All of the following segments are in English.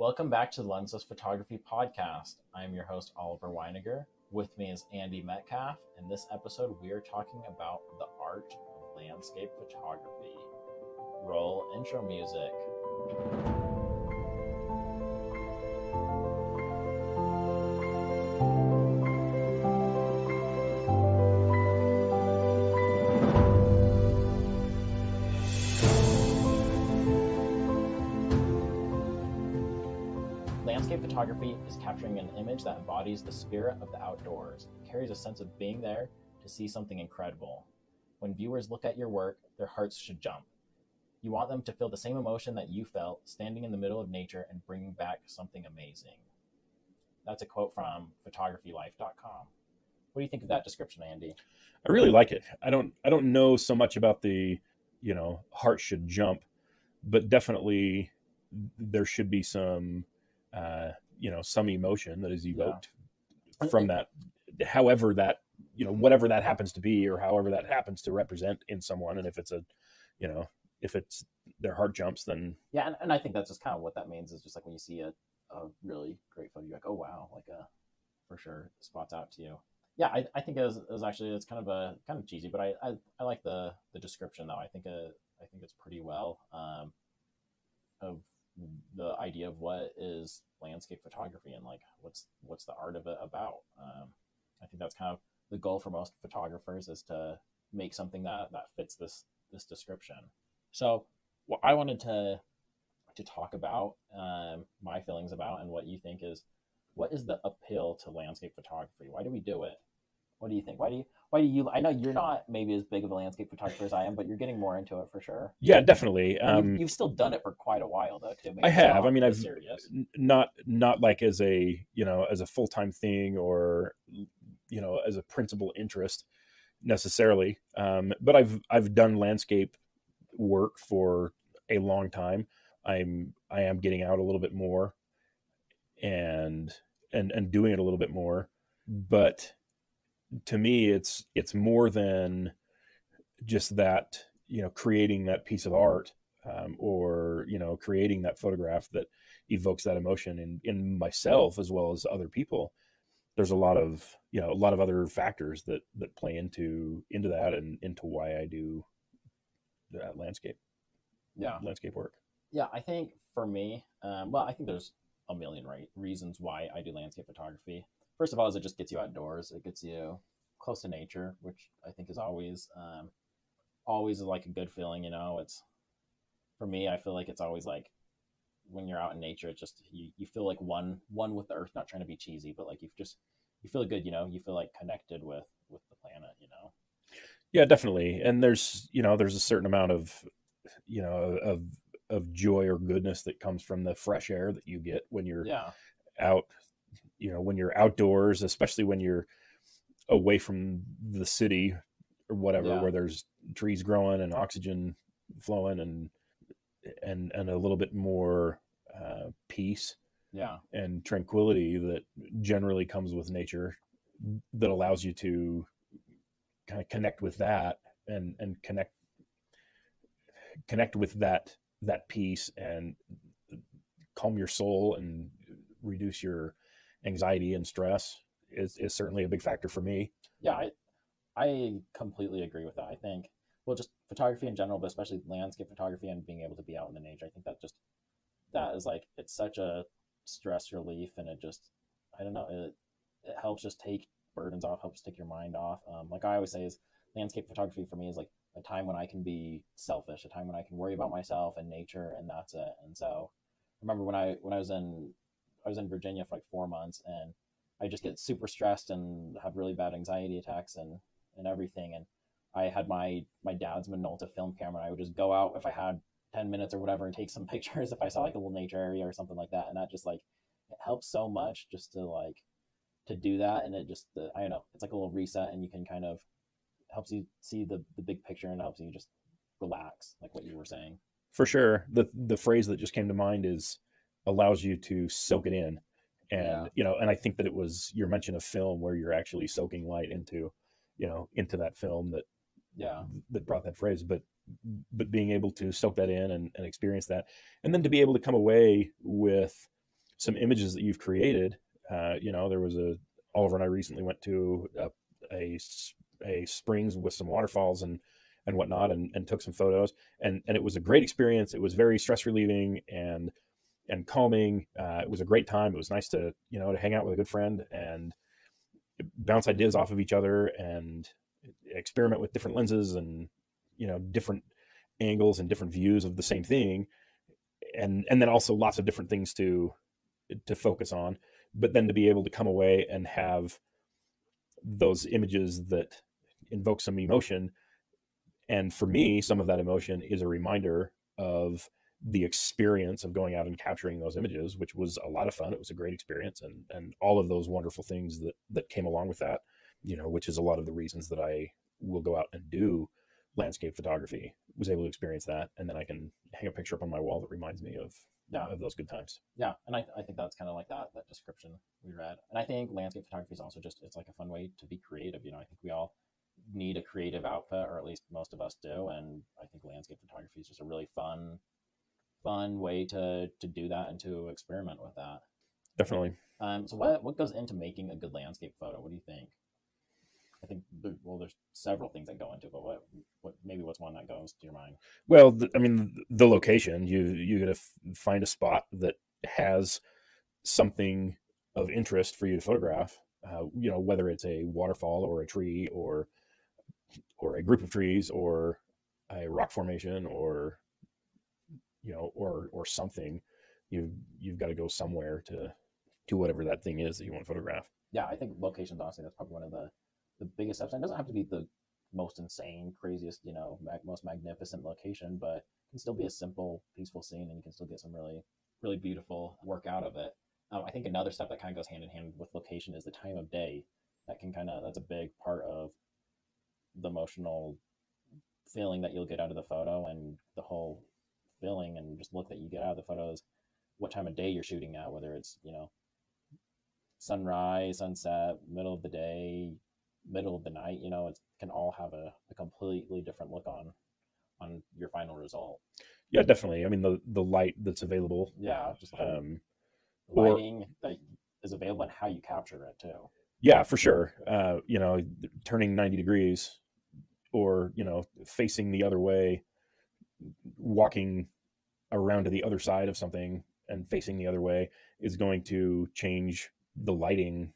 Welcome back to the Lensdesk Photography Podcast. I'm your host, Oliver Winegar. With me is Andy Metcalf. In this episode, we are talking about the art of landscape photography. Roll intro music. Landscape photography is capturing an image that embodies the spirit of the outdoors. It carries a sense of being there to see something incredible. When viewers look at your work, their hearts should jump. You want them to feel the same emotion that you felt standing in the middle of nature and bringing back something amazing. That's a quote from photographylife.com. What do you think of that description, Andy? I really like it. I don't know so much about the, heart should jump, but definitely there should be some some emotion that is evoked from that, however that, whatever that happens to be, or however that happens to represent in someone. And if it's if it's their heart jumps, then and I think that's just kind of what that means, is just like when you see a really great photo, you're like, oh wow, for sure spots out to you. I think it was actually, it's kind of cheesy, but I like the description though. I think it's pretty well of the idea of what is landscape photography and like what's the art of it about. I think that's kind of the goal for most photographers, is to make something that fits this description. So what I wanted to talk about, my feelings about, and what you think is, what is the appeal to landscape photography? Why do we do it? What do you think? Why do you, I know you're not maybe as big of a landscape photographer as I am, but you're getting more into it for sure. Yeah, definitely. You've still done it for quite a while though, too. I have. I mean, I've serious. not like as a, as a full-time thing, or, as a principal interest necessarily. But I've done landscape work for a long time. I am getting out a little bit more and doing it a little bit more, but to me, it's more than just that, creating that piece of art, or, creating that photograph that evokes that emotion in myself as well as other people. There's a lot of other factors that play into that and into why I do that landscape work. Yeah, I think for me, I think there's a million reasons why I do landscape photography. First of all, is it just gets you outdoors. It gets you close to nature, which I think is always like a good feeling. It's, for me, I feel like it's always like when you're out in nature, it's just, you feel like one with the earth, not trying to be cheesy, but like you feel good, you feel like connected with the planet, Yeah, definitely. And there's a certain amount of, of joy or goodness that comes from the fresh air that you get when you're out, when you're outdoors, especially when you're away from the city or whatever, where there's trees growing and oxygen flowing and a little bit more peace and tranquility that generally comes with nature, that allows you to kind of connect with that and connect with that peace and calm your soul and reduce your anxiety and stress is certainly a big factor for me. Yeah, I completely agree with that. I think, well, just photography in general, but especially landscape photography and being able to be out in the nature, I think that is like, it's such a stress relief, and it just, I don't know, it helps just take burdens off, helps take your mind off. Like I always say, is landscape photography for me is like a time when I can be selfish, a time when I can worry about myself and nature, and that's it. And so I remember when I was in Virginia for like 4 months, and I just get super stressed and have really bad anxiety attacks and everything. And I had my dad's Minolta film camera, and I would just go out if I had 10 minutes or whatever and take some pictures if I saw like a little nature area or something like that. And that just like, it helps so much just to do that. And it just, I don't know, it's like a little reset, and you can kind of, helps you see the big picture, and helps you just relax, like what you were saying. For sure. The phrase that just came to mind is allows you to soak it in. And, and I think that it was your mention of film where you're actually soaking light into that film that brought that phrase. But being able to soak that in and experience that, and then to be able to come away with some images that you've created. There was Oliver and I recently went to a springs with some waterfalls and whatnot, and took some photos, and it was a great experience. It was very stress relieving and calming. It was a great time. It was nice to hang out with a good friend and bounce ideas off of each other and experiment with different lenses and different angles and different views of the same thing, and then also lots of different things to focus on, but then to be able to come away and have those images that invoke some emotion. And for me, some of that emotion is a reminder of the experience of going out and capturing those images, which was a lot of fun. It was a great experience, and all of those wonderful things that came along with that, which is a lot of the reasons that I will go out and do landscape photography. Was able to experience that, and then I can hang a picture up on my wall that reminds me of those good times. Yeah, and I think that's kind of like that description we read. And I think landscape photography is also it's like a fun way to be creative. I think we all need a creative output, or at least most of us do, and I think landscape photography is just a really fun way to do that and to experiment with that. Definitely. So what goes into making a good landscape photo? What do you think? I think there's several things that go into it, but what's one that goes to your mind? Well, the location. You got to find a spot that has something of interest for you to photograph. Whether it's a waterfall or a tree or a group of trees or a rock formation or something. You've got to go somewhere to whatever that thing is that you want to photograph. Yeah, I think locations, honestly, that's probably one of the biggest steps. And it doesn't have to be the most insane, craziest, most magnificent location, but it can still be a simple, peaceful scene, and you can still get some really, really beautiful work out of it. I think another step that kind of goes hand in hand with location is the time of day. That's a big part of the emotional feeling that you'll get out of the photo, and the whole feeling and just look that you get out of the photos, what time of day you're shooting at, whether it's, sunrise, sunset, middle of the day, middle of the night, it can all have a completely different look on your final result. Yeah, definitely. The light that's available. Yeah, just lighting that is available and how you capture it too. Yeah, for sure. Turning 90 degrees or, facing the other way, walking around to the other side of something and facing the other way is going to change the lighting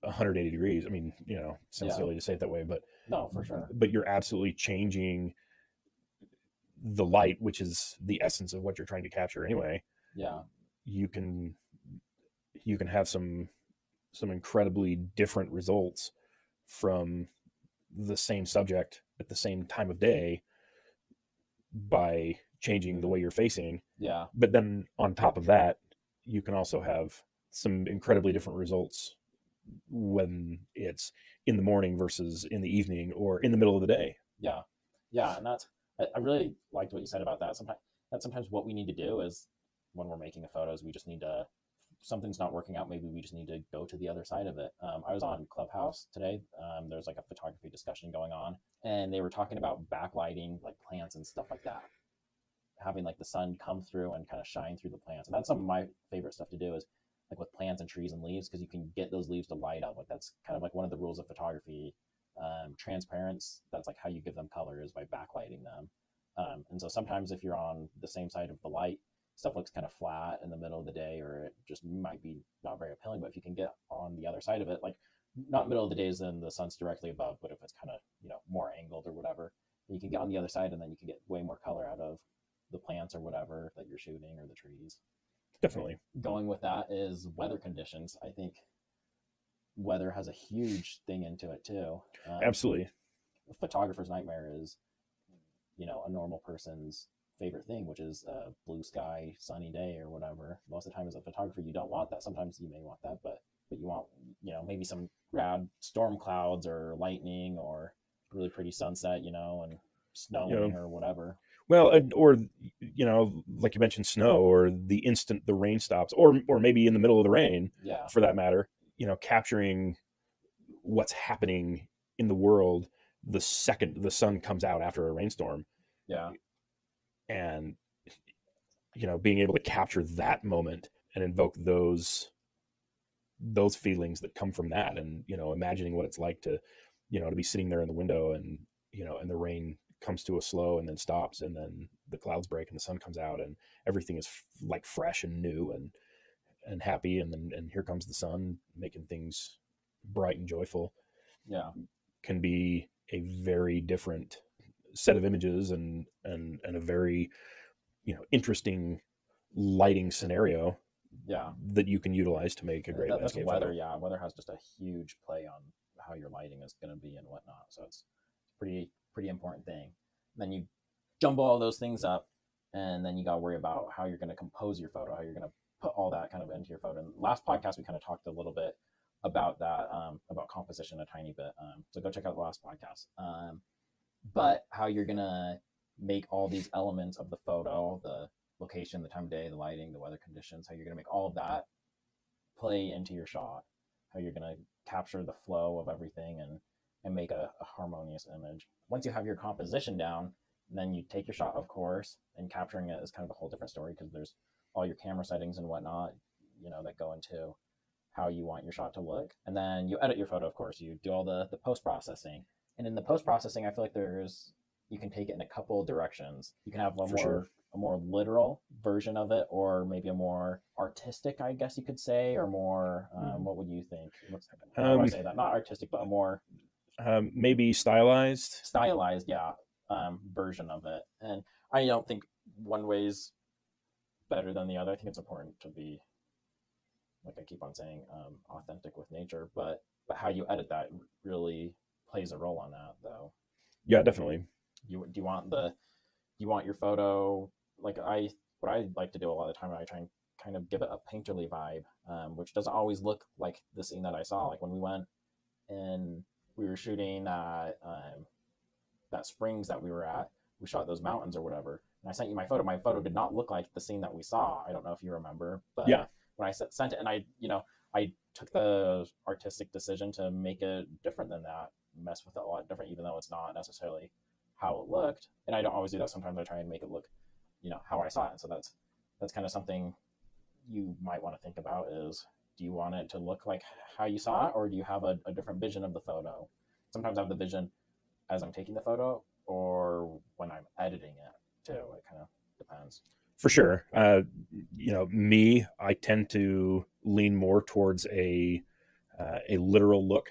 180 degrees. Sounds silly to say it that way, but no, for sure. But you're absolutely changing the light, which is the essence of what you're trying to capture anyway. Yeah. You can have some incredibly different results from the same subject at the same time of day by changing the way you're facing. Yeah. But then on top of that, you can also have some incredibly different results when it's in the morning versus in the evening or in the middle of the day. Yeah. Yeah. And I really liked what you said about that. Sometimes what we need to do is when we're making a photos, we just need to, something's not working out. Maybe we just need to go to the other side of it. I was on Clubhouse today. There's like a photography discussion going on, and they were talking about backlighting like plants and stuff like that, having like the sun come through and kind of shine through the plants. And that's some of my favorite stuff to do is like with plants and trees and leaves, because you can get those leaves to light up. Like that's kind of like one of the rules of photography. Transparency, that's like how you give them color, is by backlighting them. And so sometimes if you're on the same side of the light, stuff looks kind of flat in the middle of the day, or it just might be not very appealing. But if you can get on the other side of it, like not middle of the days and the sun's directly above, but if it's kind of, more angled or whatever, you can get on the other side, and then you can get way more color out of the plants or whatever that you're shooting, or the trees. Definitely. Going with that is weather conditions. I think weather has a huge thing into it too. Absolutely. A photographer's nightmare is, a normal person's favorite thing, which is a blue sky, sunny day or whatever. Most of the time as a photographer, you don't want that. Sometimes you may want that, but you want, maybe some rad storm clouds or lightning or really pretty sunset, and snowing or whatever. Well, or, like you mentioned, snow, or the instant the rain stops, or maybe in the middle of the rain, for that matter, capturing what's happening in the world the second the sun comes out after a rainstorm. Yeah. And, being able to capture that moment invoke those feelings that come from that, and imagining what it's like to to be sitting there in the window, and and the rain comes to a slow and then stops, and then the clouds break and the sun comes out, and everything is like fresh and new and happy, and here comes the sun making things bright and joyful. Yeah, can be a very different set of images, and a very interesting lighting scenario yeah, that you can utilize to make a great that's landscape weather. photo. Yeah, weather has just a huge play on how your lighting is going to be and whatnot. So it's pretty important thing. And then you jumble all those things up, and then you got to worry about how you're going to compose your photo, how you're going to put all that kind of into your photo. And last podcast we kind of talked a little bit about that, about composition a tiny bit. So go check out the last podcast. But how you're going to make all these elements of the photo, the location, the time of day, the lighting, the weather conditions, how you're going to make all of that play into your shot, how you're going to capture the flow of everything and make a harmonious image. Once you have your composition down, then you take your shot, of course, and capturing it is kind of a whole different story, because there's all your camera settings and whatnot, that go into how you want your shot to look. And then you edit your photo, of course. You do all the post-processing. And in the post-processing, I feel like you can take it in a couple of directions. You can have a more literal version of it, or maybe a more artistic, I guess you could say, or more, what would you think? How do I say that? Not artistic, but a more... maybe stylized, yeah, version of it. And I don't think one way's better than the other. I think it's important to be, like I keep on saying, authentic with nature, but how you edit that really plays a role on that, though. Yeah, definitely. Do you want your photo, like what I like to do a lot of the time, I try and kind of give it a painterly vibe, which doesn't always look like the scene that I saw. Like when we went and we were shooting at that springs that we were at, we shot those mountains or whatever, and I sent you my photo. My photo did not look like the scene that we saw. I don't know if you remember, but yeah, when I sent it, and I took the artistic decision to make it different than that, mess with it a lot different, even though it's not necessarily how it looked. And I don't always do that. Sometimes I try and make it look, how I saw it. So that's kind of something you might want to think about is, do you want it to look like how you saw it, or do you have a different vision of the photo? Sometimes I have the vision as I'm taking the photo, or when I'm editing it too. It kind of depends. For sure. Me, I tend to lean more towards a literal look.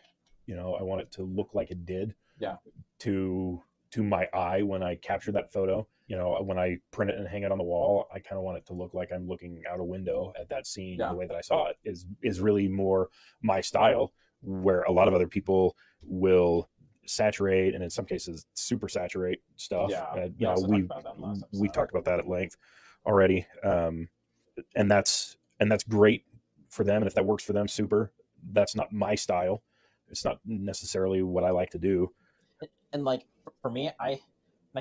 I want it to look like it did. Yeah. To my eye when I capture that photo. When I print it and hang it on the wall, I kind of want it to look like I'm looking out a window at that scene. Yeah. The way that I saw it is really more my style, where a lot of other people will saturate, and in some cases super saturate stuff. Yeah, we talked about that at length already, and that's great for them, and if that works for them, super. That's not my style. It's not necessarily what I like to do. And like for me, I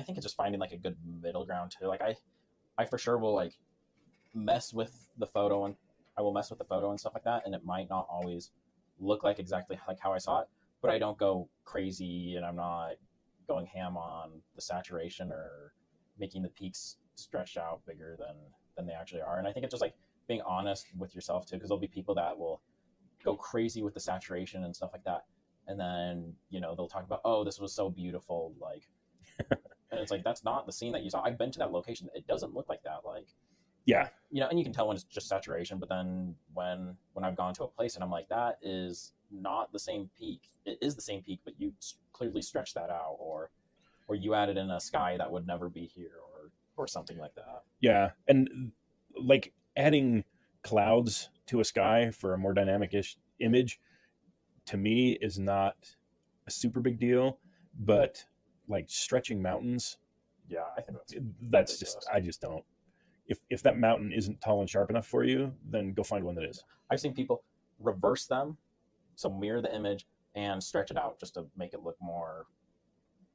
think it's just finding like a good middle ground too. Like I for sure will like mess with the photo, and I will mess with the photo and stuff like that, and it might not always look like exactly like how I saw it, but I don't go crazy, and I'm not going ham on the saturation or making the peaks stretched out bigger than they actually are. And I think it's just like being honest with yourself too, because there'll be people that will go crazy with the saturation and stuff like that, and then they'll talk about, oh, this was so beautiful, like and it's like, that's not the scene that you saw. I've been to that location, it doesn't look like that. Like, yeah, and you can tell when it's just saturation, but then when I've gone to a place and I'm like, that is not the same peak. It is the same peak, but you clearly stretch that out, or you added in a sky that would never be here, or something like that. Yeah, and like adding clouds to a sky for a more dynamic-ish image, to me, is not a super big deal, but like stretching mountains, yeah, I think that's just, I just don't. If that mountain isn't tall and sharp enough for you, then go find one that is. I've seen people reverse them, so mirror the image and stretch it out just to make it look more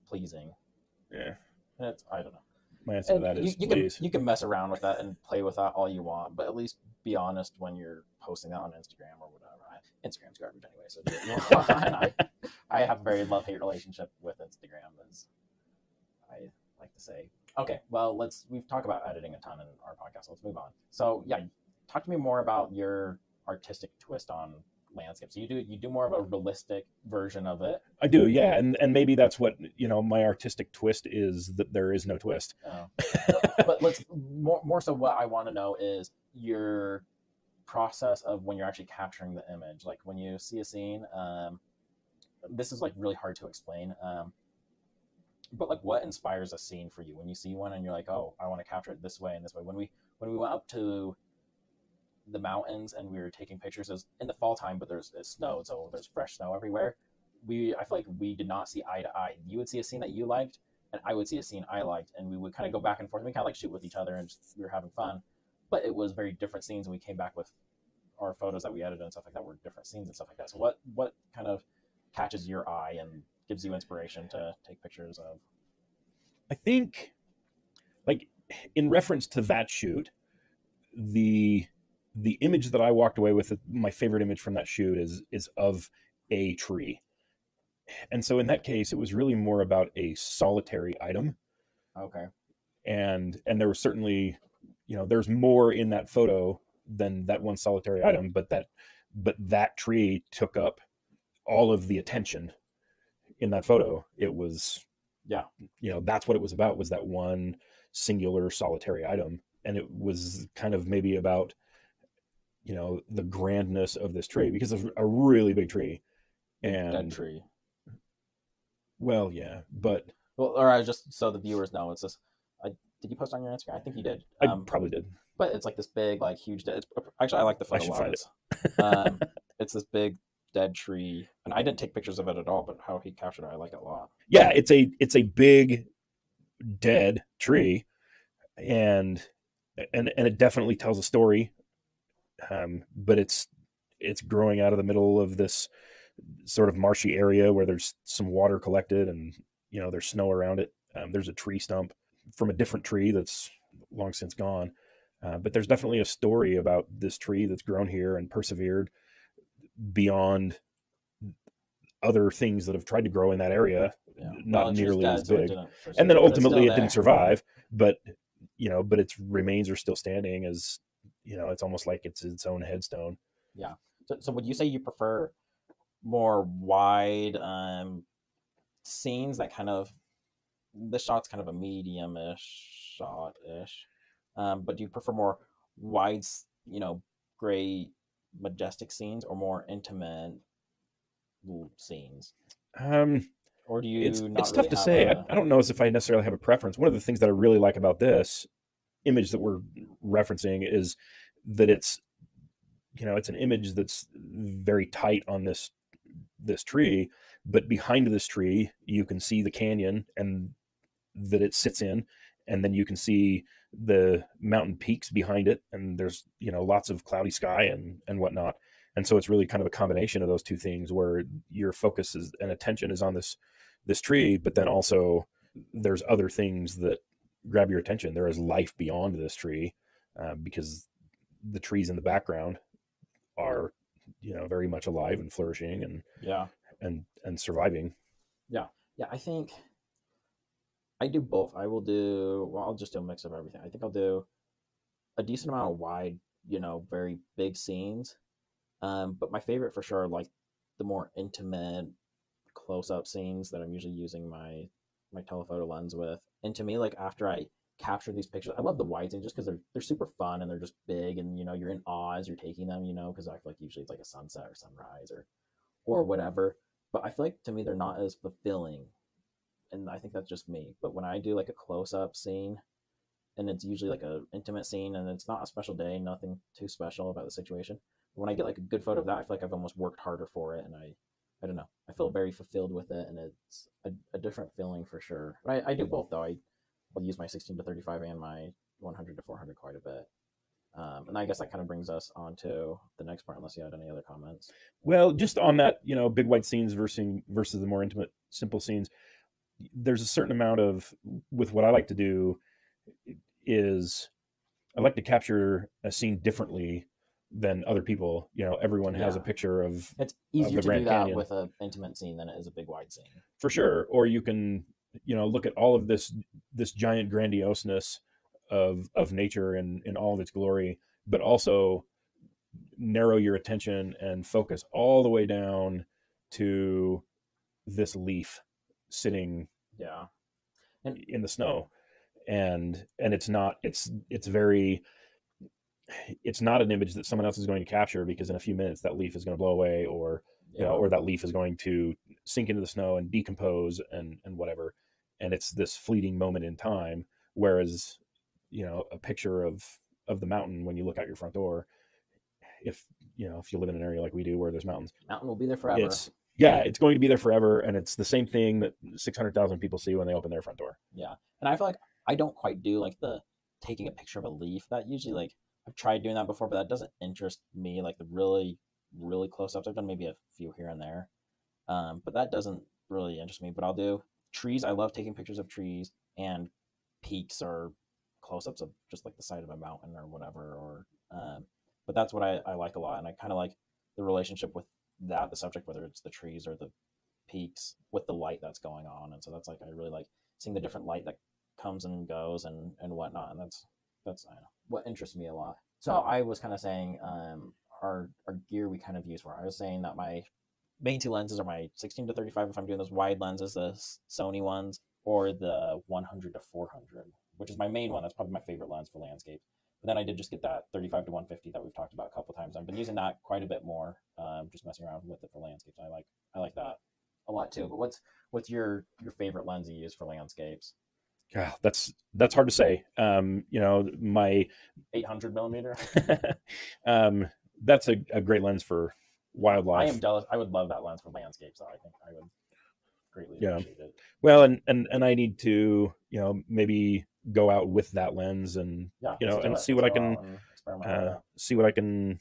pleasing. Yeah, and I don't know. My answer to that is you can mess around with that and play with that all you want, but at least be honest when you're posting that on Instagram or whatever. Instagram's garbage anyway, so I have a very love-hate relationship with Instagram, as I like to say. Okay, well, we've talked about editing a ton in our podcast. Let's move on. So yeah, talk to me more about your artistic twist on landscape. So you do more of a realistic version of it. I do, yeah, and maybe that's what my artistic twist is, that there is no twist. But let's more so. What I want to know is your process of when you're actually capturing the image. Like when you see a scene, this is like really hard to explain. But like, what inspires a scene for you when you see one and you're like, oh, I want to capture it this way and this way. When we went up to the mountains and we were taking pictures, it was in the fall time, but it's snowed, so there's fresh snow everywhere. I feel like we did not see eye to eye. You would see a scene that you liked, and I would see a scene I liked, and we would kind of go back and forth. We kind of like shoot with each other, and we were having fun. But it was very different scenes, and we came back with our photos that we edited and stuff like that were different scenes and stuff like that. So what kind of catches your eye and gives you inspiration to take pictures of? I think, like, in reference to that shoot, the image that I walked away with, my favorite image from that shoot is of a tree. And so in that case, it was really more about a solitary item. Okay. And there was certainly, there's more in that photo than that one solitary item, but that tree took up all of the attention in that photo. It was, that's what it was about, was that one singular solitary item. And it was kind of maybe about, the grandness of this tree, because it's a really big tree. And dead tree. Well, yeah, but or I just so the viewers know, it's this. Did you post on your Instagram? I think you did. I probably did. But it's like this big, like huge. Actually, I like the photo. I should find it. It's this big dead tree, and I didn't take pictures of it at all. But how he captured it, I like it a lot. Yeah, it's a big dead tree, and it definitely tells a story. But it's growing out of the middle of this sort of marshy area where there's some water collected, and there's snow around it. There's a tree stump from a different tree that's long since gone, but there's definitely a story about this tree that's grown here and persevered beyond other things that have tried to grow in that area, not nearly as big. And then ultimately it didn't survive, but its remains are still standing, as it's almost like it's its own headstone. Yeah. So would you say you prefer more wide scenes that kind of, this shot's kind of a medium-ish shot-ish, but do you prefer more wide, gray, majestic scenes, or more intimate scenes? Or do you? It's tough to say. I don't know if I necessarily have a preference. One of the things that I really like about this image that we're referencing is that it's an image that's very tight on this tree, but behind this tree you can see the canyon and that it sits in, and then you can see the mountain peaks behind it, and there's lots of cloudy sky and whatnot. And so it's really kind of a combination of those two things, where your focus and attention is on this tree, but then also there's other things that grab your attention. There is life beyond this tree, because the trees in the background are very much alive and flourishing and surviving. Yeah I think I do both. I'll just do a mix of everything. I think I'll do a decent amount of wide, very big scenes, but my favorite for sure are like the more intimate close-up scenes that I'm usually using my telephoto lens with. And to me, like, after I capture these pictures, I love the wide scenes just because they're super fun, and they're just big, and you're in awe as you're taking them, because I feel like usually it's like a sunset or sunrise or whatever. But I feel like to me they're not as fulfilling, and I think that's just me. But when I do like a close-up scene, and it's usually like a intimate scene, and it's not a special day, nothing too special about the situation, but when I get like a good photo of that, I feel like I've almost worked harder for it, and I don't know, I feel very fulfilled with it, and it's a different feeling for sure. But I do both though. I'll use my 16-35 and my 100-400 quite a bit. And I guess that kind of brings us on to the next part, unless you had any other comments. Well, just on that, big white scenes versus the more intimate, simple scenes, there's a certain amount of, with what I like to do is I like to capture a scene differently than other people. Everyone has a picture of, it's easier of the to Grand do that Canyon with an intimate scene than it is a big wide scene. For sure. Or you can, look at all of this giant grandioseness of nature and in all of its glory, but also narrow your attention and focus all the way down to this leaf sitting Yeah. And in the snow. And it's not, it's very, it's not an image that someone else is going to capture, because in a few minutes that leaf is going to blow away, or you know, or that leaf is going to sink into the snow and decompose and whatever. And it's this fleeting moment in time. Whereas, you know, a picture of the mountain when you look out your front door, if you know, if you live in an area like we do where there's mountains, mountain will be there forever. It's going to be there forever, and it's the same thing that 600,000 people see when they open their front door. Yeah, and I feel like I don't quite do like the taking a picture of a leaf. That usually, like, I've tried doing that before, but that doesn't interest me. Like the really, really close ups, I've done maybe a few here and there, but that doesn't really interest me. But I'll do trees. I love taking pictures of trees and peaks or close ups of just like the side of a mountain or whatever. Or, but that's what I like a lot, and I kind of like the relationship with that, the subject, whether it's the trees or the peaks, with the light that's going on. And so that's like, I really like seeing the different light that comes and goes and whatnot. And that's I don't know, what interests me a lot. So I was kind of saying, our gear we kind of use for, I was saying that my main two lenses are my 16 to 35 if I'm doing those wide lenses, the Sony ones, or the 100 to 400, which is my main one. That's probably my favorite lens for landscape. But then I did just get that 35 to 150 that we've talked about a couple of times. I've been using that quite a bit more, just messing around with it for landscapes. I like that a lot too. But what's your favorite lens you use for landscapes? Yeah, that's hard to say. You know, my 800 millimeter. That's a great lens for wildlife. I am jealous. I would love that lens for landscapes. So I think I would greatly appreciate it. Well, and I need to, you know, maybe go out with that lens and you know, and see what I can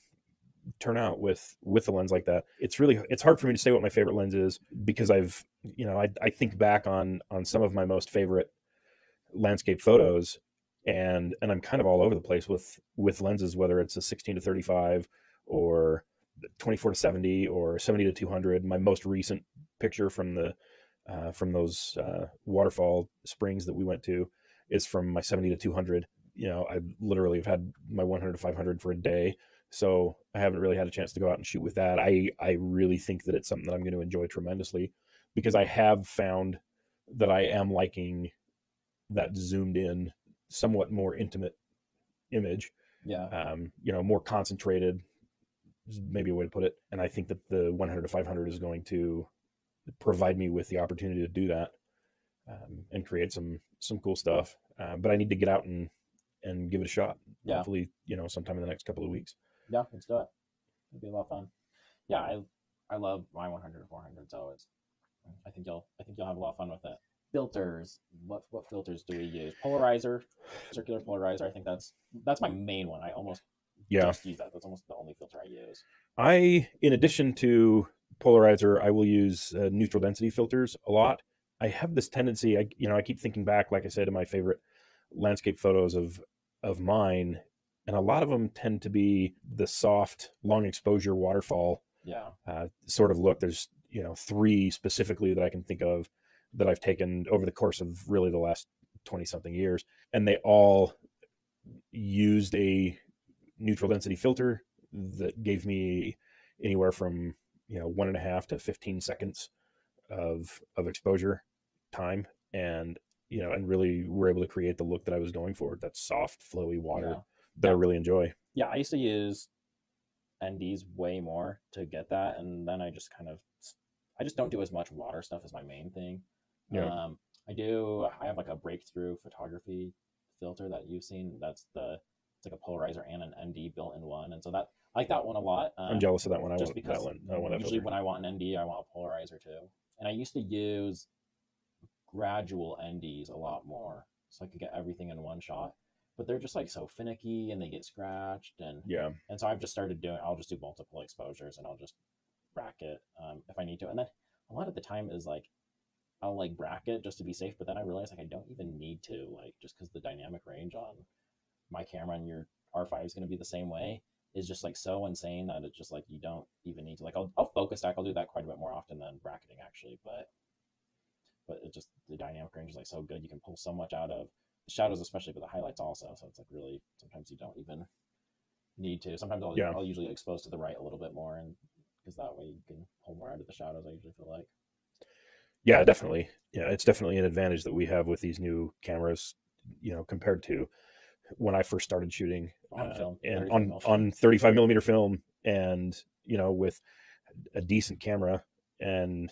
turn out with a lens like that. It's hard for me to say what my favorite lens is, because I've, you know, I think back on some of my most favorite landscape photos, and I'm kind of all over the place with lenses, whether it's a 16 to 35 or 24 to 70 or 70 to 200. My most recent picture from those waterfall springs that we went to is from my 70 to 200. You know, I literally have had my 100 to 500 for a day, so I haven't really had a chance to go out and shoot with that. I really think that it's something that I'm going to enjoy tremendously, because I have found that I am liking that zoomed in, somewhat more intimate image. Yeah. You know, more concentrated, maybe a way to put it. And I think that the 100 to 500 is going to provide me with the opportunity to do that, and create some cool stuff. But I need to get out and give it a shot. Yeah. Hopefully, you know, sometime in the next couple of weeks. Yeah, let's do it. It'll be a lot of fun. Yeah, I love my 100 to 400, so I think you'll have a lot of fun with it. Filters. What filters do we use? Polarizer, circular polarizer. I think that's my main one. I almost just use that. That's almost the only filter I use. In addition to polarizer, I will use neutral density filters a lot. I have this tendency, I keep thinking back, like I said, to my favorite landscape photos of mine, and a lot of them tend to be the soft, long exposure waterfall sort of look. There's, you know, 3 specifically that I can think of that I've taken over the course of really the last 20 something years, and they all used a neutral density filter that gave me anywhere from, you know, 1.5 to 15 seconds of exposure time, and you know, and really were able to create the look that I was going for, that soft, flowy water that I really enjoy. Yeah, I used to use NDs way more to get that, and then I just don't do as much water stuff as my main thing. I have like a breakthrough photography filter that you've seen. It's like a polarizer and an ND built in one, and so that I like that one a lot. I'm jealous of that one. Just because usually when I want an ND, I want a polarizer too. And I used to use gradual NDs a lot more, so I could get everything in one shot. But they're just like so finicky, and they get scratched, and so I've just started I'll just do multiple exposures, and I'll just bracket if I need to. And then a lot of the time is like, I'll like bracket just to be safe, but then I realize like I don't even need to, like, just because the dynamic range on my camera and your R5 is going to be the same way, is just like so insane that it's just like you don't even need to, like, I'll focus stack. I'll do that quite a bit more often than bracketing actually, but it just, the dynamic range is like so good. You can pull so much out of the shadows, especially, but the highlights also. So it's like really, sometimes you don't even need to. Sometimes Yeah. I'll usually expose to the right a little bit more, and because that way you can pull more out of the shadows. I usually feel like. Yeah, definitely. Yeah, it's definitely an advantage that we have with these new cameras, compared to when I first started shooting On film, and 35 mil film. on 35 millimeter film, and with a decent camera and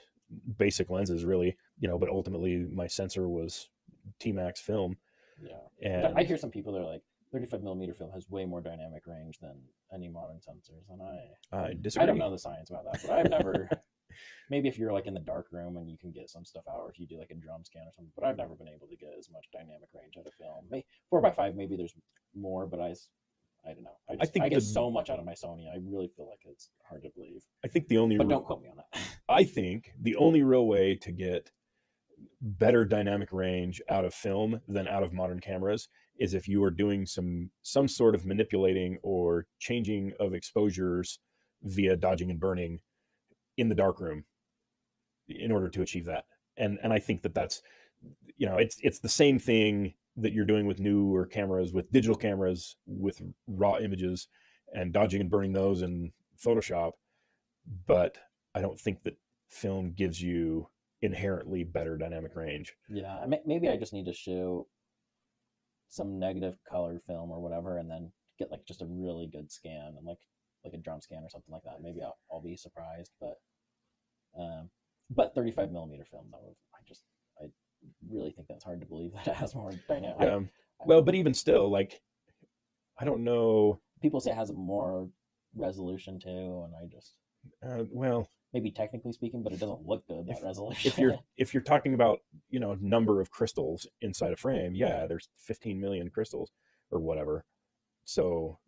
basic lenses, really, but ultimately my sensor was T-Max film. Yeah, And I hear some people that are like 35 millimeter film has way more dynamic range than any modern sensors, and I disagree. I don't know the science about that, but I've never. Maybe if you're like in the dark room and you can get some stuff out, or if you do like a drum scan or something, but I've never been able to get as much dynamic range out of film. 4x5, maybe there's more, but I don't know. I get so much out of my Sony. I really feel like it's hard to believe. I think the only, but don't quote me on that. I think the only real way to get better dynamic range out of film than out of modern cameras is if you are doing some sort of manipulating or changing of exposures via dodging and burning in the darkroom in order to achieve that. And I think that's, it's the same thing that you're doing with newer cameras, with digital cameras, with raw images, and dodging and burning those in Photoshop. But I don't think that film gives you inherently better dynamic range. Yeah, maybe I just need to shoot some negative color film or whatever, and then get like just a really good scan and like a drum scan or something like that. Maybe I'll be surprised, but 35 millimeter film though, I really think that's hard to believe that it has more dynamic. Yeah. Well, but even still, like, I don't know. People say it has more resolution too, and I just well, maybe technically speaking, but it doesn't look good, that resolution. If you're talking about number of crystals inside a frame, yeah, there's 15 million crystals or whatever, so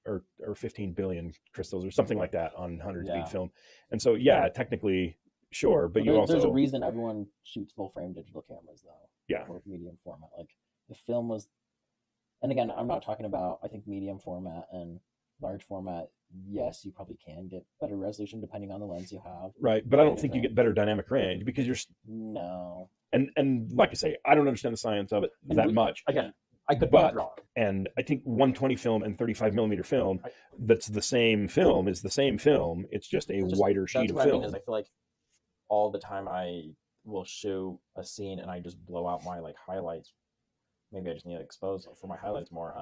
or 15 billion crystals or something like that on 100 speed film, and so technically sure, but there's a reason everyone shoots full frame digital cameras though. Yeah. Or medium format. Like the film was, and again, I'm not talking about, I think medium format and large format, yes, you probably can get better resolution depending on the lens you have. Right, but I don't think you get better dynamic range because you're no. And like I say, I don't understand the science of it much. Again, I could be wrong. And I think 120 film and 35 millimeter film, that's the same film, is the same film. It's just a wider sheet of film. That's what I mean, is I feel like all the time I will shoot a scene and I just blow out my like highlights. Maybe I just need to expose for my highlights more.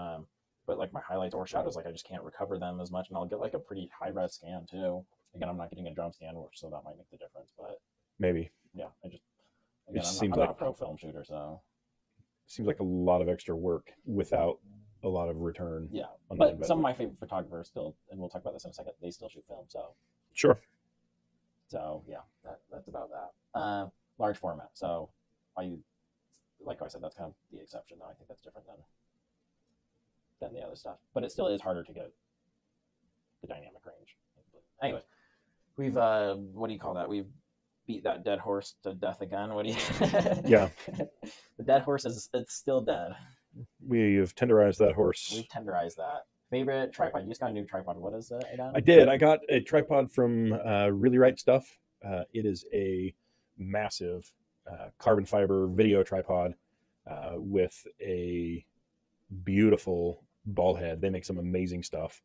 But like my highlights or shadows, like I just can't recover them as much, and I'll get like a pretty high res scan too. Again, I'm not getting a drum scan, so that might make the difference. But maybe, yeah, I'm not a pro film shooter, so seems like a lot of extra work without a lot of return. Yeah, but some of my favorite photographers still, and we'll talk about this in a second, they still shoot film. So sure. So yeah, that's about that. Large format. So like I said, that's kind of the exception, though. I think that's different than the other stuff, but it still is harder to get the dynamic range. Anyways, we've what do you call that? We've beat that dead horse to death again. What do you? Yeah. The dead horse it's still dead. We've tenderized that horse. We've tenderized that. Favorite tripod? You just got a new tripod. What is it again? I did. I got a tripod from Really Right Stuff. It is a massive carbon fiber video tripod with a beautiful ball head. They make some amazing stuff.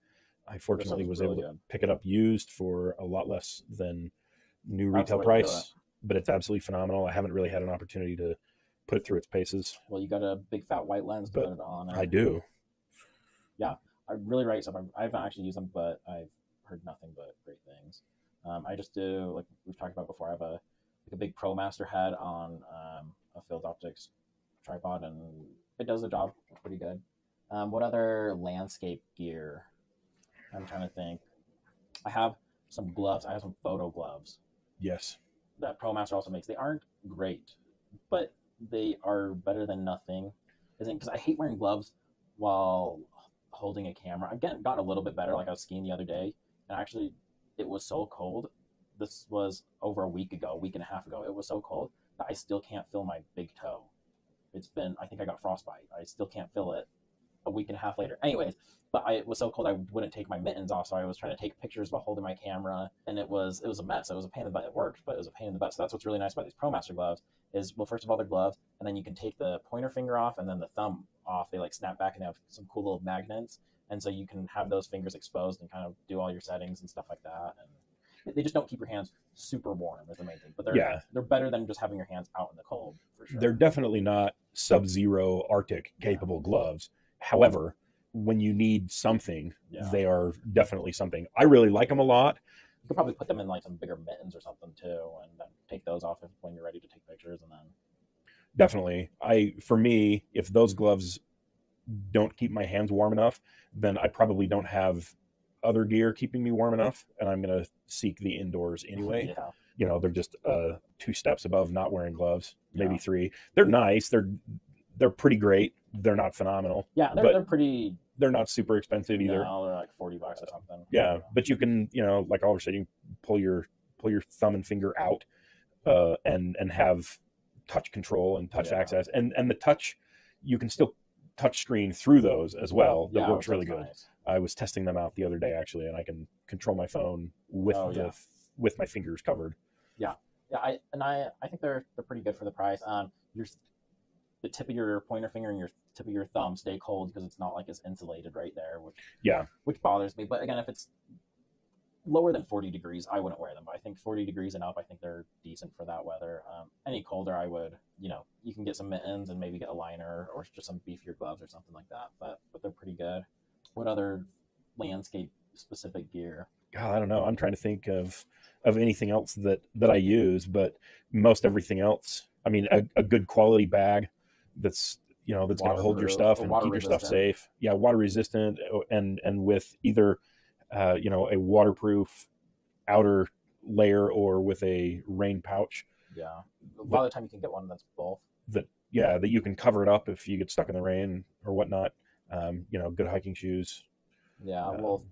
I fortunately was able to pick it up used for a lot less than new retail price, but it's absolutely phenomenal. I haven't really had an opportunity to put it through its paces. Well, you got a big fat white lens to put it on. I do. Yeah, I really Right Stuff. I haven't actually used them, but I've heard nothing but great things. I just do, like we've talked about before, I have a big ProMaster head on a field optics tripod, and it does the job pretty good. What other landscape gear? I'm trying to think. I have some gloves. I have some photo gloves. Yes. That ProMaster also makes. They aren't great, but they are better than nothing. Because I hate wearing gloves while holding a camera. I've gotten a little bit better. Like I was skiing the other day, and actually it was so cold. This was over a week and a half ago. It was so cold that I still can't feel my big toe. I think I got frostbite. I still can't feel it a week and a half later. Anyways, but it was so cold I wouldn't take my mittens off, so I was trying to take pictures while holding my camera, and it was a mess. It was a pain in the butt. It worked, but it was a pain in the butt. So that's what's really nice about these ProMaster gloves is, well, first of all, they're gloves, and then you can take the pointer finger off and then the thumb off. They like snap back and they have some cool little magnets and so you can have those fingers exposed and kind of do all your settings and stuff like that. And they just don't keep your hands super warm is the main thing, but they're better than just having your hands out in the cold for sure. They're definitely not Sub-Zero Arctic capable gloves. However, when you need something, they are definitely something. I really like them a lot. You could probably put them in like some bigger mittens or something too, and then take those off when you're ready to take pictures. And then definitely, for me, if those gloves don't keep my hands warm enough, then I probably don't have other gear keeping me warm enough, and I'm going to seek the indoors anyway. They're just 2 steps above not wearing gloves, maybe 3. They're nice. They're pretty great. They're not phenomenal. Yeah, they're pretty. They're not super expensive either. No, they're like $40 or something. Yeah, but you can, like Oliver said, you can pull your thumb and finger out, and have touch control and touch access, and the touch, you can still touch screen through those as well. That works really good. Nice. I was testing them out the other day actually, and I can control my phone with with my fingers covered. I think they're pretty good for the price. The tip of your pointer finger and your tip of your thumb stay cold because it's not like it's insulated right there, which bothers me. But again, if it's lower than 40 degrees, I wouldn't wear them. But I think 40 degrees and up, I think they're decent for that weather. Any colder, I would, you can get some mittens and maybe get a liner or just some beefier gloves or something like that. But they're pretty good. What other landscape specific gear? God, I don't know. I'm trying to think of anything else that I use, but most everything else. I mean, a good quality bag that's going to hold your stuff and keep your stuff safe. Yeah, water resistant, and with either a waterproof outer layer or with a rain pouch. Yeah, a lot of the time you can get one that's both. That you can cover it up if you get stuck in the rain or whatnot. Good hiking shoes. Yeah, well,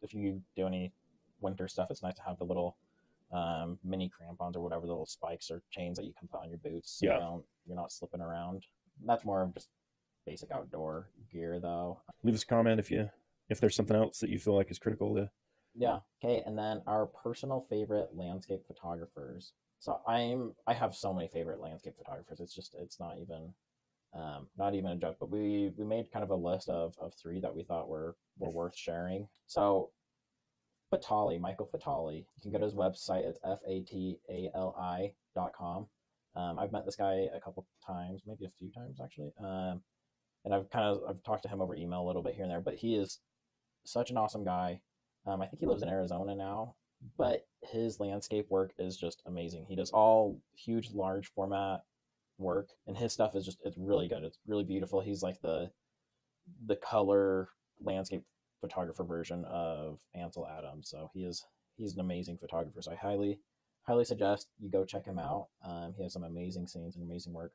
if you do any winter stuff, it's nice to have the little mini crampons or whatever, the little spikes or chains that you can put on your boots. So you're not slipping around. That's more of just basic outdoor gear, though. Leave us a comment if there's something else that you feel like is critical to. Yeah. Okay. And then our personal favorite landscape photographers. So I have so many favorite landscape photographers. It's not even a joke, but we made kind of a list of 3 that we thought were worth sharing. So Michael Fatali, you can go to his website. It's fatali.com. I've met this guy a couple times, maybe a few times actually. And I've talked to him over email a little bit here and there, but he is such an awesome guy. I think he lives in Arizona now, but his landscape work is just amazing. He does all huge, large format work, and his stuff is it's really good. It's really beautiful. He's like the color landscape photographer version of Ansel Adams. So he's an amazing photographer. So I highly suggest you go check him out. He has some amazing scenes and amazing work.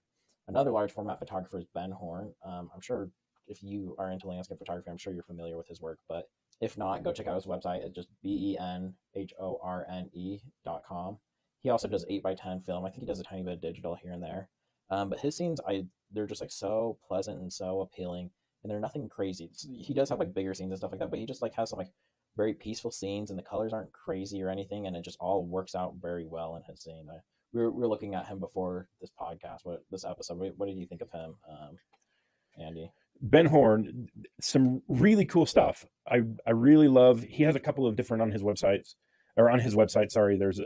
Another large format photographer is Ben Horne. I'm sure if you are into landscape photography, I'm sure you're familiar with his work, but if not, go check out his website. It's just benhorne.com. He also does 8x10 film. I think he does a tiny bit of digital here and there. But his scenes, they're just like so pleasant and so appealing, and they're nothing crazy. He does have like bigger scenes and stuff like that, but he just like has some like very peaceful scenes, and the colors aren't crazy or anything, and it just all works out very well in his scene. We were looking at him before this podcast, this episode. What did you think of him, Andy? Ben Horne, some really cool stuff. I really love. He has a couple of different on his website. Sorry, there's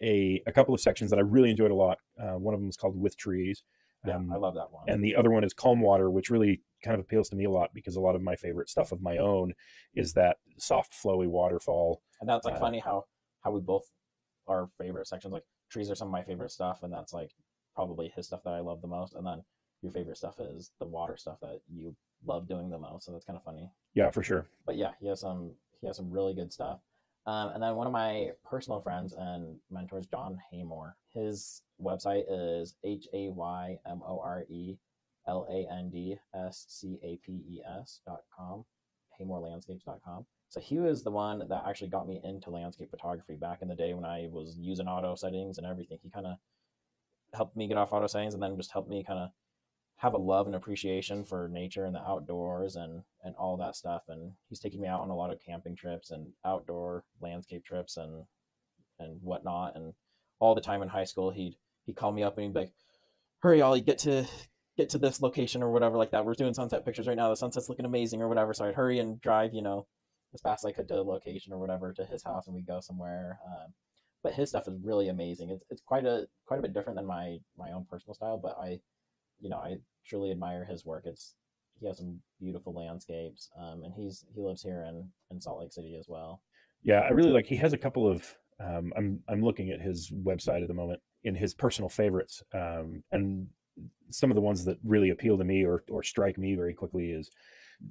a couple of sections that I really enjoyed a lot. One of them is called With Trees. I love that one. And the other one is Calm Water, which really kind of appeals to me a lot because a lot of my favorite stuff of my own is that soft, flowy waterfall. And that's like funny how we both our favorite sections. Like trees are some of my favorite stuff, and that's like probably his stuff that I love the most. And then your favorite stuff is the water stuff that you love doing the most. So that's kind of funny. Yeah, for sure. But yeah, he has some really good stuff. And then one of my personal friends and mentors, John Haymore, his website is HaymoreLandscapes.com, HaymoreLandscapes.com. So he was the one that actually got me into landscape photography back in the day when I was using auto settings and everything. He kind of helped me get off auto settings and then just helped me kind of have a love and appreciation for nature and the outdoors and all that stuff. And he's taken me out on a lot of camping trips and outdoor landscape trips and whatnot. And all the time in high school, he'd call me up and he'd be like, "Hurry, Ollie, get to get to this location or whatever like that. We're doing sunset pictures right now. The sunset's looking amazing or whatever. So I'd hurry and drive, as fast as I could to the location or whatever to his house, and we'd go somewhere. But his stuff is really amazing. It's quite a bit different than my own personal style, but I truly admire his work. He has some beautiful landscapes, and he lives here in Salt Lake City as well. Yeah, I really like. He has a couple of. I'm looking at his website at the moment in his personal favorites, and some of the ones that really appeal to me or strike me very quickly is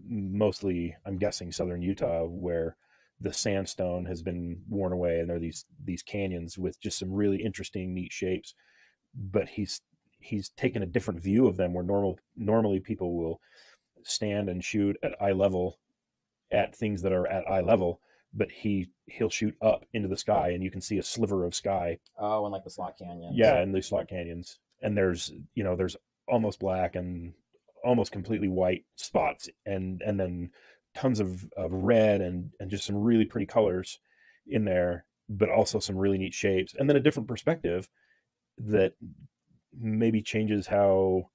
mostly, I'm guessing, southern Utah, where the sandstone has been worn away and there are these canyons with just some really interesting, neat shapes. But he's taken a different view of them, where normally people will stand and shoot at eye level at things that are at eye level, but he'll shoot up into the sky and you can see a sliver of sky. Oh, and like the slot canyons. Yeah, and the slot canyons. And there's almost black and almost completely white spots, and then tons of red and just some really pretty colors in there, but also some really neat shapes. And then a different perspective that maybe changes how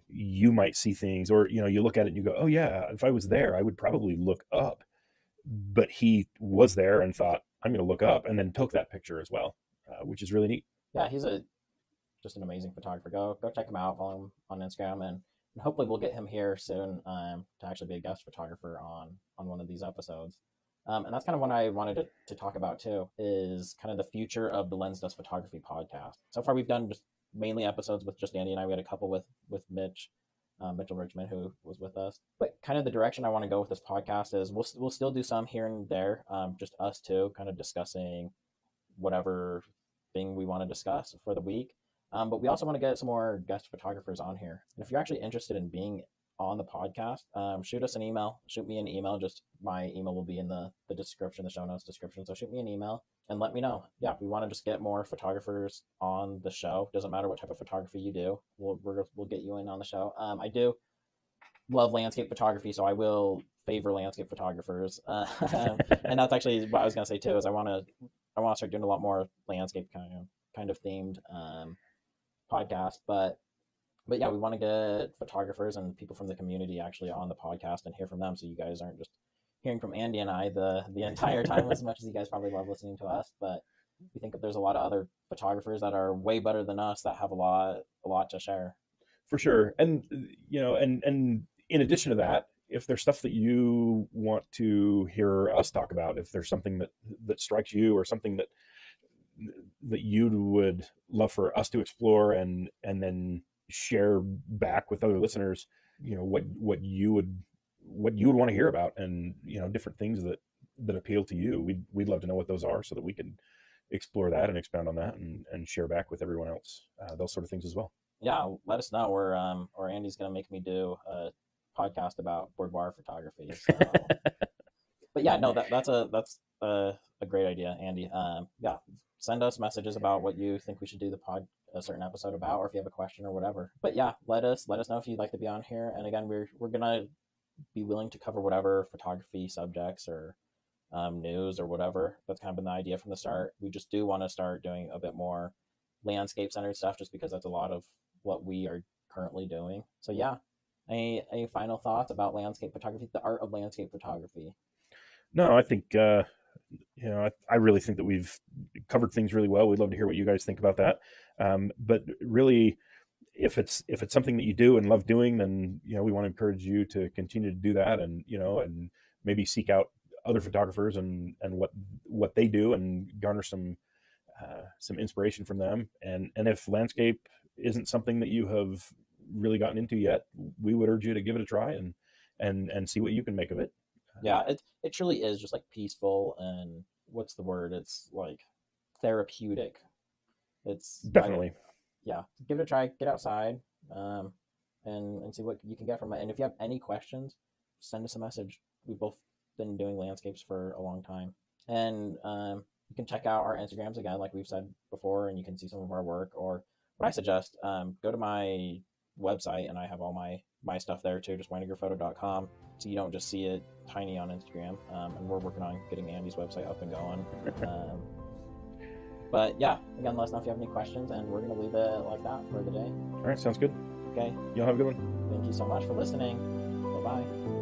you might see things, or you look at it and you go, oh yeah, if I was there I would probably look up. But he was there and thought, I'm going to look up, and then took that picture as well, which is really neat. Yeah, he's just an amazing photographer. Go check him out, follow him on Instagram, and hopefully we'll get him here soon to actually be a guest photographer on one of these episodes. And that's kind of what I wanted to talk about too, is kind of the future of the Lensdesk Photography podcast. So far we've done just mainly episodes with just Andy and I. We had a couple with Mitchell Richmond, who was with us. But kind of the direction I want to go with this podcast is we'll still do some here and there, just us two, kind of discussing whatever thing we want to discuss for the week. But we also want to get some more guest photographers on here. And if you're actually interested in being on the podcast, shoot me an email. Just my email will be in the description, the show notes description. So shoot me an email and let me know. Yeah, we want to just get more photographers on the show. Doesn't matter what type of photography you do. We'll get you in on the show. I do love landscape photography, so I will favor landscape photographers. And that's actually what I was going to say too, is I want to start doing a lot more landscape kind of themed podcast. But yeah, we want to get photographers and people from the community actually on the podcast and hear from them, so you guys aren't just hearing from Andy and I the entire time, as much as you guys probably love listening to us. But we think that there's a lot of other photographers that are way better than us that have a lot to share. For sure. And and in addition to that, if there's stuff that you want to hear us talk about, if there's something that strikes you, or something that you would love for us to explore and then share back with other listeners, what you would want to hear about, and different things that appeal to you, we'd love to know what those are, so that we can explore that and expound on that and share back with everyone else those sort of things as well. Yeah, let us know. Or Andy's gonna make me do a podcast about boudoir photography. So. But yeah, no, that's a great idea, Andy. Yeah, send us messages about what you think we should do a certain episode about, or if you have a question or whatever. But yeah, let us know if you'd like to be on here. And again, we're gonna be willing to cover whatever photography subjects or news or whatever. That's kind of been the idea from the start. We just do want to start doing a bit more landscape centered stuff, just because that's a lot of what we are currently doing. So yeah, any final thoughts about landscape photography, the art of landscape photography? No, I think I really think that we've covered things really well. We'd love to hear what you guys think about that. But really, if it's something that you do and love doing, then we want to encourage you to continue to do that, and and maybe seek out other photographers and what they do, and garner some inspiration from them. And if landscape isn't something that you have really gotten into yet, we would urge you to give it a try and see what you can make of it. Yeah, it truly is just like peaceful, and what's the word? It's like therapeutic. It's definitely. Yeah, give it a try. Get outside, and see what you can get from it. And if you have any questions, send us a message. We've both been doing landscapes for a long time, and you can check out our Instagrams again, like we've said before, and you can see some of our work. Or what I suggest, go to my website, and I have all my stuff there too, just winegarphoto.com, so you don't just see it tiny on Instagram. And we're working on getting Andy's website up and going. But yeah, again, let us know if you have any questions, and we're going to leave it like that for the day. All right, sounds good. Okay. You'll have a good one. Thank you so much for listening. Bye-bye.